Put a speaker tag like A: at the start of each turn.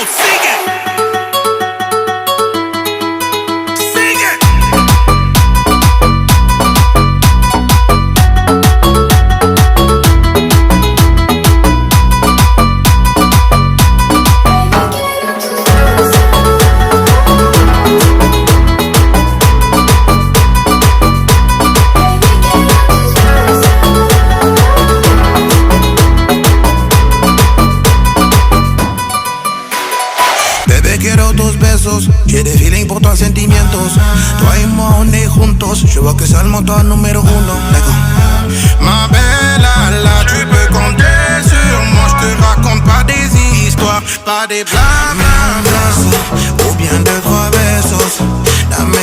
A: sigue. Sigue.
B: Bebé, quiero tus besos, j'ai des feelings pour toi, sentimientos. Toi et moi, on est juntos. Je vois que c'est le moteur numéro uno. D'accord. Ma belle, là, tu peux compter sur moi. Je te raconte pas des histoires, pas des blagues. Ou bien deux, trois besos. Dame